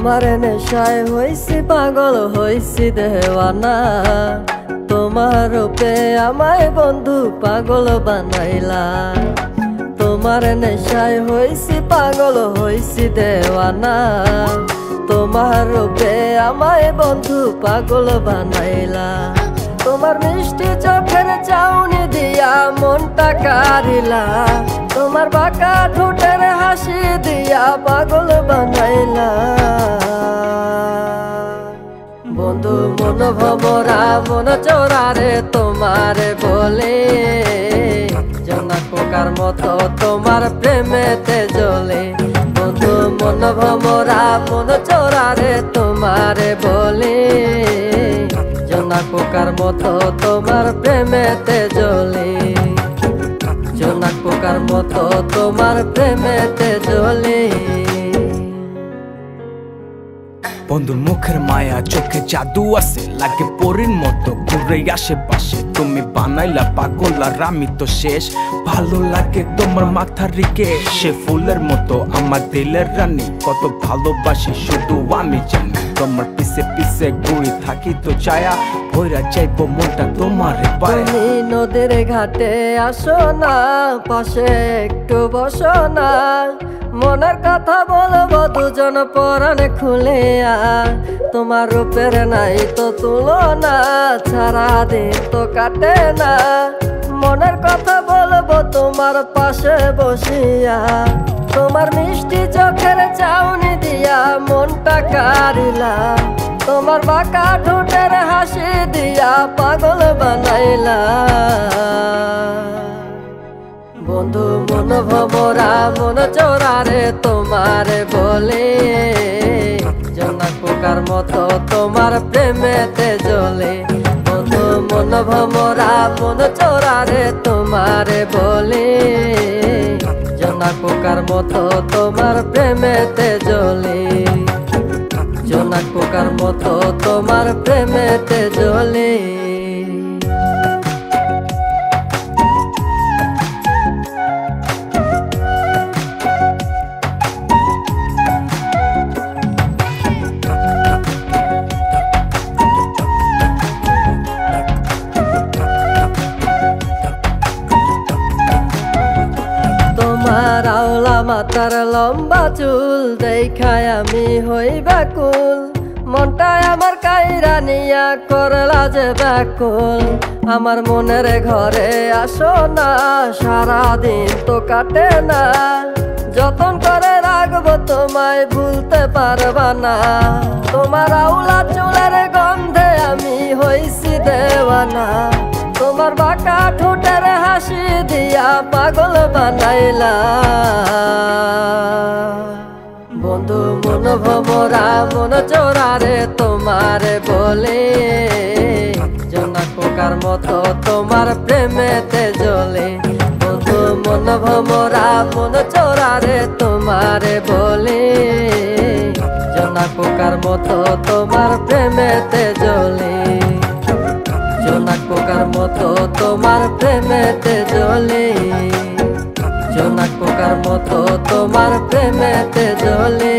তোমার নেশায় হইছি পাগল হইছি দেওয়ানা। তোমার রূপে আমায় বন্ধু পাগল বানাইলা। তোমার নেশায় হইছি পাগল হইছি দেওয়ানা। তোমার রূপে আমায় বন্ধু পাগল বানাইলা। তোমার মিষ্টি চোখের চাউনি দিয়া মনটা কারিলা। তোমার বাঁকা ঠোঁটের হাসি দিয়া পাগল বানাইলা। বন্ধু মন ভমরা মন চোরারে তোমারে বলে, জোনাক পোকার মতো তোমার প্রেমেতে জ্বলে। বন্ধু মন ভমরা মন চোরারে তোমারে বলে, জোনাক পোকার মতো তোমার প্রেমেতে জ্বলে। জোনাক পোকার মতো তোমার প্রেমেতে জ্বলে। বন্ধুর মুখের মায়া চোখে জাদু আছে, লাগে পরীর মতো ঘুরে আশেপাশে। তুমি বানাইলা পাগল আর আমি তো শেষ। ভালো লাগে তোমার মাথার রিকে, সে ফুলের মতো আমার দিলের রানী। কত ভালোবাসি শুধু আমি জানি, তোমার পিছে পিছে ঘুরে থাকি তো ছায়া। ভৈরা যাইব মনটা তোমার পায়ে। তুমি নদীর ঘাটে আসো না, পাশে একটু বসো না। মনের কথা বলবো দুজন পরাণ খুলে। তোমার রূপের নাই তো তুলনা, সারাদিন তো কাটে না। মনের কথা বলবো তোমার পাশে বসিয়া। তোমার মিষ্টি চোখের চাউনি দিয়া মনটা কারিলা। তোমার বাঁকা ঠোঁটের হাসি দিয়া পাগল বানাইলা। বন্ধু মন ভমরা মন চোরারে তোমারে বলে, জোনাক পোকার মতো তোমার প্রেমেতে জ্বলে। বন্ধু মন ভমরা মন চোরারে তোমারে বলে, জোনাক পোকার মতো তোমার প্রেমেতে জ্বলে। জোনাক পোকার মতো তোমার প্রেমেতে জ্বলে। তোমার আওলা মাথার লম্বা চুল দেখায় আমি হই ব্যাকুল। মনটায় আমার কাইরা নিয়া করলা যে ব্যাকুল। আমার মনের ঘরে আসো না, সারাদিন তো কাটে না। যতন করে রাখবো তোমায় ভুলতে পারবা না। তোমার আওলা চুলের গন্ধে আমি হইছি দেওয়ানা। তোমার বাঁকা ঠোঁটের হাসি দিয়া পাগল বানাইলা। বন্ধু মন ভমরা মন চোরারে তোমারে বলে, জোনাক পোকার মতো তোমার প্রেমেতে জ্বলে। বন্ধু মন ভমরা মন চোরারে তোমারে বলে, জোনাক পোকার মতো তোমার প্রেমেতে জ্বলে। জোনাক পোকার মতো তোমার প্রেমেতে জ্বলে। জোনাক পোকার মতো তোমার প্রেমেতে জ্বলে।